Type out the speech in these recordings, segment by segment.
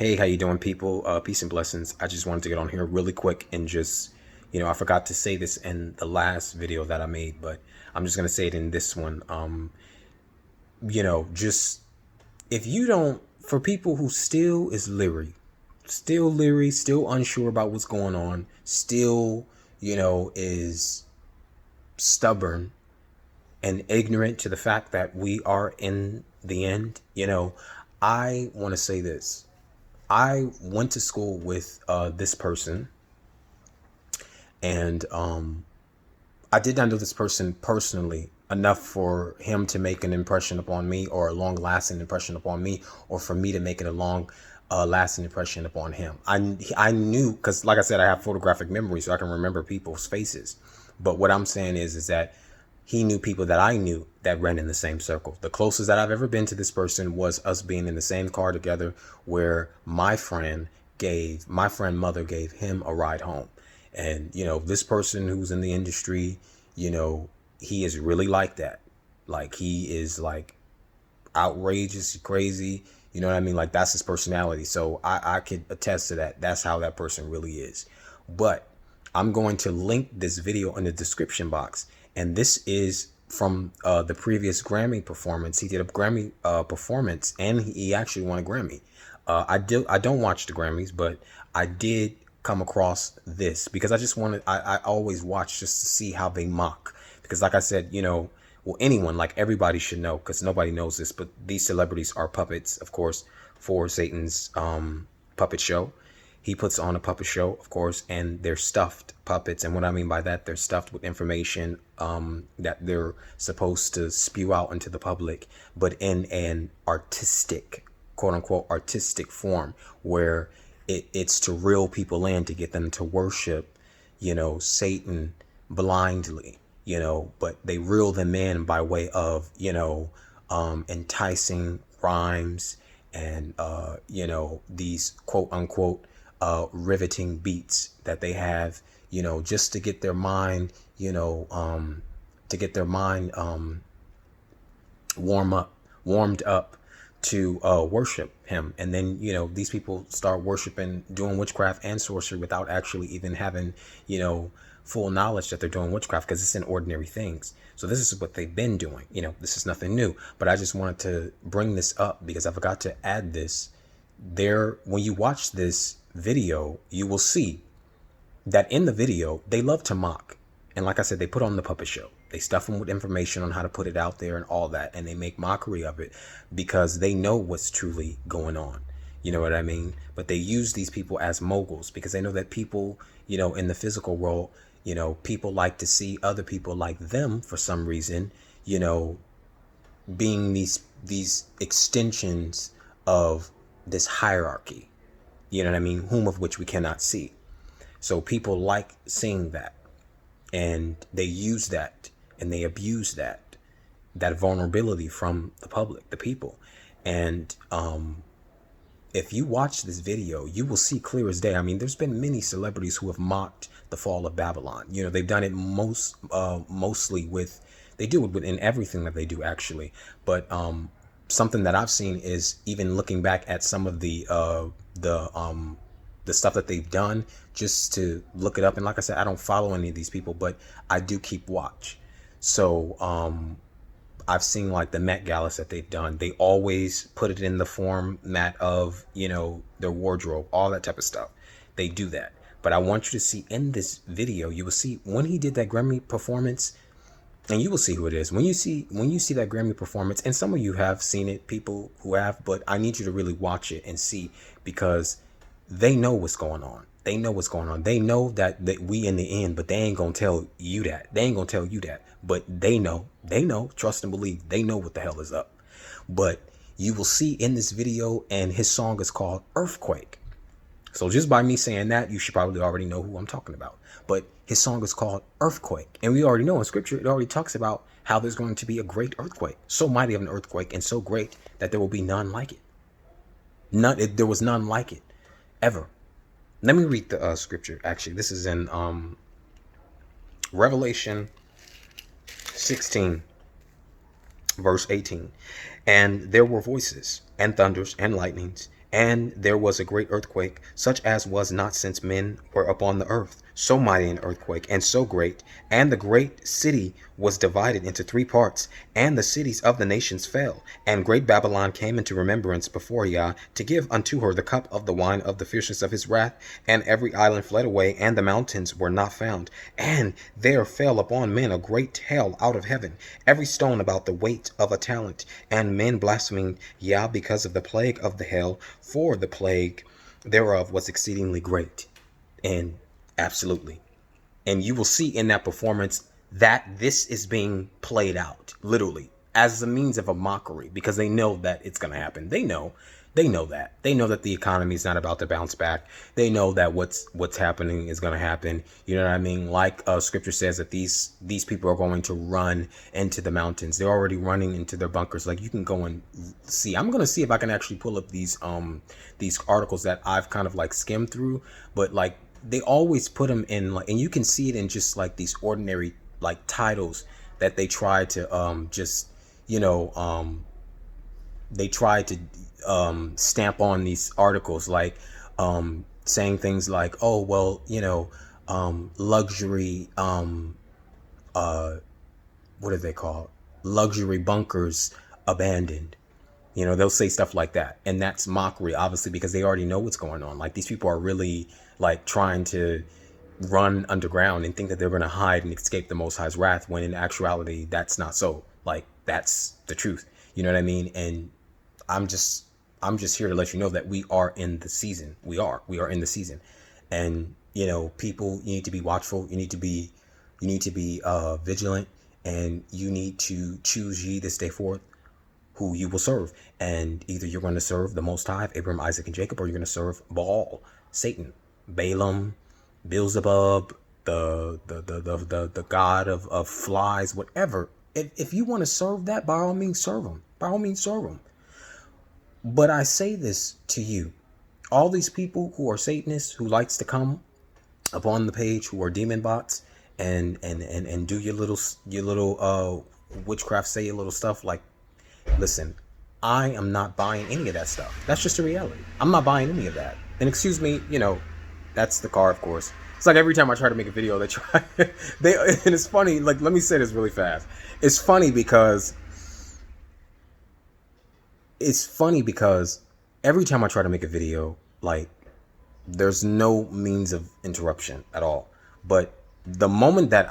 Hey, how you doing, people? Peace and blessings. I just wanted to get on here really quick and just, I forgot to say this in the last video that I made, but I'm just gonna say it in this one. Just if you don't, for people who still leery, still unsure about what's going on, still, is stubborn and ignorant to the fact that we are in the end, I want to say this. I went to school with this person, and I did not know this person personally enough for him to make an impression upon me, or a long-lasting impression upon me, or for me to make it a long-lasting impression upon him. I knew, because like I said, I have photographic memory, so I can remember people's faces. But what I'm saying is that he knew people that I knew that ran in the same circle. The closest that I've ever been to this person was us being in the same car together, where my friend mother gave him a ride home. And, this person who's in the industry, he is really like that. Like, he is like outrageous, crazy. You know what I mean? Like, that's his personality. So I could attest to that. That's how that person really is. But I'm going to link this video in the description box. And this is from the previous Grammy performance. He did a Grammy performance, and he actually won a Grammy. I don't watch the Grammys, but I did come across this because I always watch just to see how they mock. Because like I said, anyone, like everybody should know, because nobody knows this, but these celebrities are puppets, of course, for Satan's puppet show. He puts on a puppet show, of course, and they're stuffed puppets. And what I mean by that, they're stuffed with information that they're supposed to spew out into the public, but in an artistic, quote unquote, artistic form, where it's to reel people in, to get them to worship, Satan blindly, but they reel them in by way of, enticing rhymes and, these quote unquote, riveting beats that they have, just to get their mind, warmed up to worship him. And then, these people start worshiping, doing witchcraft and sorcery without actually even having, full knowledge that they're doing witchcraft, because it's in ordinary things. So this is what they've been doing. This is nothing new. But I just wanted to bring this up because I forgot to add this. When you watch this video, you will see that in the video they love to mock. And like I said, they put on the puppet show. They stuff them with information on how to put it out there and all that, and they make mockery of it because they know what's truly going on. You know what I mean? But they use these people as moguls because they know that people, in the physical world, people like to see other people like them for some reason, being these extensions of this hierarchy. You know what I mean? Whom of which we cannot see. So people like seeing that, and they use that, and they abuse that vulnerability from the public, the people. And if you watch this video, you will see clear as day. I mean, there's been many celebrities who have mocked the fall of Babylon. They've done it mostly with, they do it in everything that they do, actually. But something that I've seen is even looking back at some of the stuff that they've done, just to look it up. And like I said, I don't follow any of these people, but I do keep watch. So I've seen like the Met Galas that they've done. They always put it in the format of, their wardrobe, all that type of stuff. They do that. But I want you to see in this video, you will see when he did that Grammy performance, and you will see who it is. When you see that Grammy performance, and some of you have seen it, people who have, but I need you to really watch it and see, because they know what's going on. They know what's going on. They know that we in the end, but they ain't gonna tell you that. They ain't gonna tell you that. But they know, trust and believe, they know what the hell is up. But you will see in this video, and his song is called Earfquake. So just by me saying that, you should probably already know who I'm talking about. But his song is called Earfquake. And we already know in scripture, it already talks about how there's going to be a great earthquake. So mighty of an earthquake, and so great that there will be none like it. There was none like it, ever. Let me read the scripture. Actually, this is in Revelation 16, verse 18. And there were voices, and thunders, and lightnings, And there was a great earthquake, such as was not since men were upon the earth. So mighty an earthquake, and so great. And the great city was divided into three parts, and the cities of the nations fell. And great Babylon came into remembrance before Yah, to give unto her the cup of the wine of the fierceness of his wrath. And every island fled away, and the mountains were not found. And there fell upon men a great hail out of heaven, every stone about the weight of a talent. And men blasphemed Yah because of the plague of the hail, for the plague thereof was exceedingly great. And absolutely. And you will see in that performance that this is being played out, literally, as a means of a mockery, because they know that it's going to happen. They know that. They know that the economy is not about to bounce back. They know that what's happening is going to happen. You know what I mean? Like scripture says that these people are going to run into the mountains. They're already running into their bunkers. Like, you can go and see. I'm going to see if I can actually pull up these articles that I've kind of like skimmed through, but like they always put them in like, and you can see it in just like these ordinary like titles that they try to just, you know, they try to stamp on these articles, like saying things like, oh well, you know, luxury what are they called, luxury bunkers abandoned. You know, they'll say stuff like that, and that's mockery, obviously, because they already know what's going on. Like, these people are really like trying to run underground and think that they're going to hide and escape the Most High's wrath, when in actuality that's not so. Like, that's the truth. You know what I mean? And I'm just here to let you know that we are in the season. We are in the season. And, you know, people, you need to be watchful. You need to be vigilant, and you need to choose ye this day forth who you will serve. And either you're going to serve the Most High, Abraham, Isaac, and Jacob, or you're going to serve Baal, Satan, Balaam, Beelzebub, the god of flies, whatever. If you want to serve that, by all means serve them. By all means serve them. But I say this to you, all these people who are Satanists, who likes to come upon the page, who are demon bots, and do your little witchcraft, say your little stuff, like, listen, I am not buying any of that stuff. That's just a reality. I'm not buying any of that. And excuse me, you know, that's the car, of course. It's like every time I try to make a video, they try, and it's funny, like, let me say this really fast. It's funny because every time I try to make a video, like, there's no means of interruption at all. But the moment that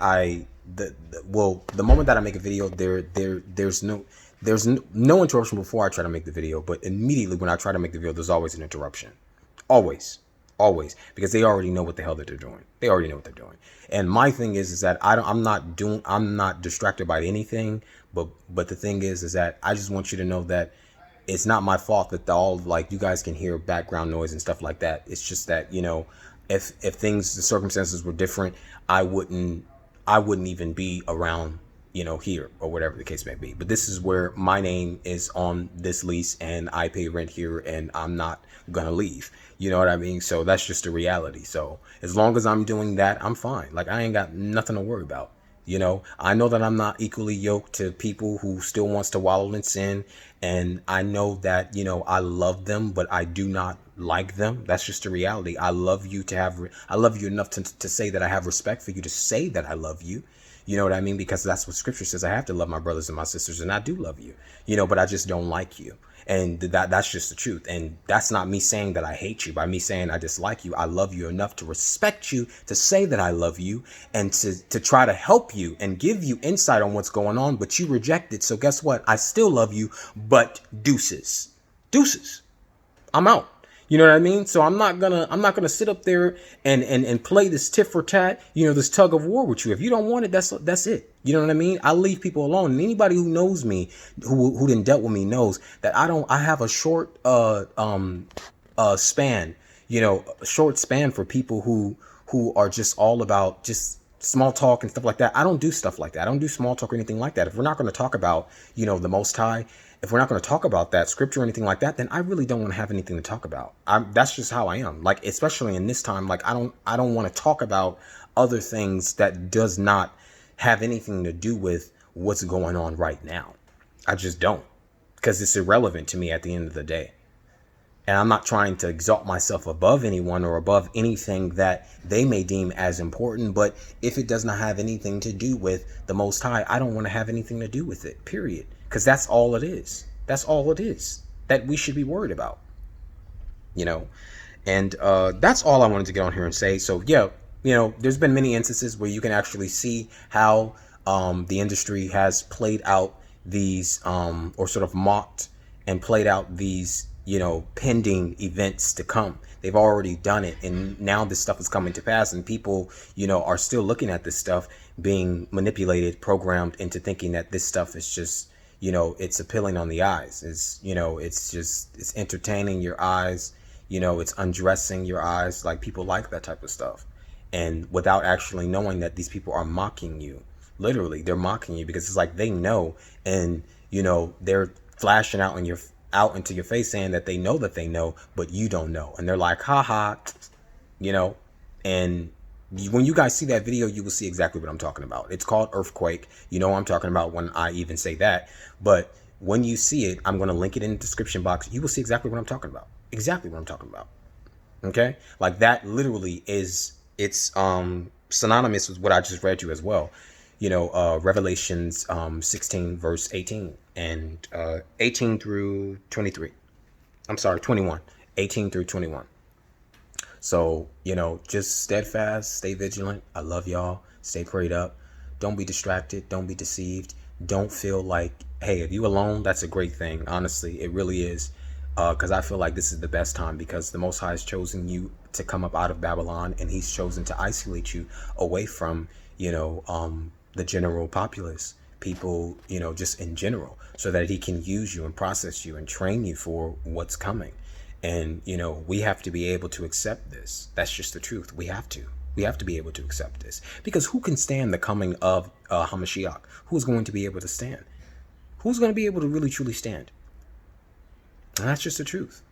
the moment that I make a video, there's no interruption before I try to make the video, but immediately when I try to make the video, there's always an interruption. Always, because they already know what the hell that they're doing. They already know what they're doing. And my thing is that I'm not distracted by anything, but the thing is that I just want you to know that it's not my fault that you guys can hear background noise and stuff like that. It's just that, you know, if the circumstances were different, I wouldn't even be around, you know, here, or whatever the case may be. But this is where my name is on this lease, and I pay rent here, and I'm not gonna leave. You know what I mean? So that's just a reality. So as long as I'm doing that, I'm fine. Like, I ain't got nothing to worry about. You know, I know that I'm not equally yoked to people who still wants to wallow in sin. And I know that, you know, I love them, but I do not like them. That's just a reality. I love you enough to say that I have respect for you, to say that I love you. You know what I mean? Because that's what scripture says. I have to love my brothers and my sisters, and I do love you, you know, but I just don't like you. And that's just the truth. And that's not me saying that I hate you by me saying I dislike you. I love you enough to respect you, to say that I love you, and to try to help you and give you insight on what's going on, but you reject it. So guess what? I still love you, but deuces. I'm out. You know what I mean? So I'm not gonna sit up there and play this tit for tat, you know, this tug of war with you. If you don't want it, that's it. You know what I mean? I leave people alone. And anybody who knows me, who didn't dealt with me, knows that I have a short span, you know, a short span for people who are just all about just small talk and stuff like that. I don't do stuff like that. I don't do small talk or anything like that. If we're not going to talk about, you know, the Most High, if we're not going to talk about that scripture or anything like that, then I really don't want to have anything to talk about. That's just how I am. Like, especially in this time, like, I don't want to talk about other things that does not have anything to do with what's going on right now. I just don't, because it's irrelevant to me at the end of the day. And I'm not trying to exalt myself above anyone or above anything that they may deem as important. But if it does not have anything to do with the Most High, I don't want to have anything to do with it, period. Because that's all it is. That's all it is that we should be worried about, you know? And that's all I wanted to get on here and say. So, yeah, there's been many instances where you can actually see how the industry has played out these or sort of mocked and played out these, pending events to come. They've already done it. And now this stuff is coming to pass. And people, are still looking at this stuff being manipulated, programmed into thinking that this stuff is just, it's appealing on the eyes. It's entertaining your eyes. It's undressing your eyes. Like, people like that type of stuff. And without actually knowing that these people are mocking you. Literally, they're mocking you because it's like they know, and they're flashing out into your face saying that they know, but you don't know. And they're like, haha, and when you guys see that video, you will see exactly what I'm talking about. It's called Earfquake. You know what I'm talking about when I even say that. But when you see it, I'm going to link it in the description box. You will see exactly what I'm talking about. Exactly what I'm talking about. Okay? Like, that literally it's synonymous with what I just read you as well. Revelations 16 verse 18 and 18 through 23. I'm sorry, 21. 18 through 21. So, just steadfast, stay vigilant. I love y'all. Stay prayed up. Don't be distracted. Don't be deceived. Don't feel like, hey, if you alone, that's a great thing. Honestly, it really is. Because I feel like this is the best time, because the Most High has chosen you to come up out of Babylon, and he's chosen to isolate you away from, the general populace, people, just in general, so that he can use you and process you and train you for what's coming. And, we have to be able to accept this. That's just the truth. We have to. We have to be able to accept this. Because who can stand the coming of Hamashiach? Who's going to be able to stand? Who's going to be able to really, truly stand? And that's just the truth.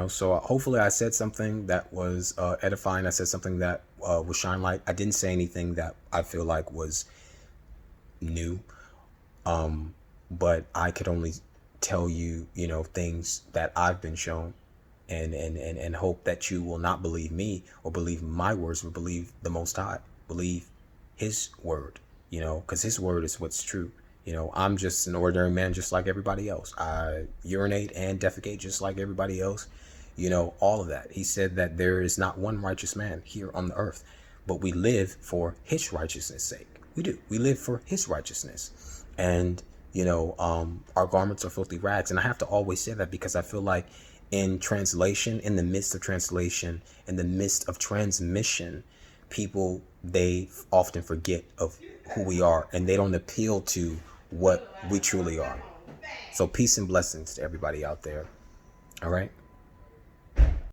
So hopefully I said something that was edifying. I said something that will shine light. I didn't say anything that I feel like was new. But I could only tell you, things that I've been shown, and hope that you will not believe me or believe my words, but believe the Most High, believe his word, because his word is what's true. I'm just an ordinary man, just like everybody else. I urinate and defecate just like everybody else. All of that. He said that there is not one righteous man here on the earth, but we live for his righteousness' sake. We do. We live for his righteousness. And, our garments are filthy rags. And I have to always say that, because I feel like in translation, in the midst of translation, in the midst of transmission, people, they often forget of who we are, and they don't appeal to what we truly are. So peace and blessings to everybody out there. All right.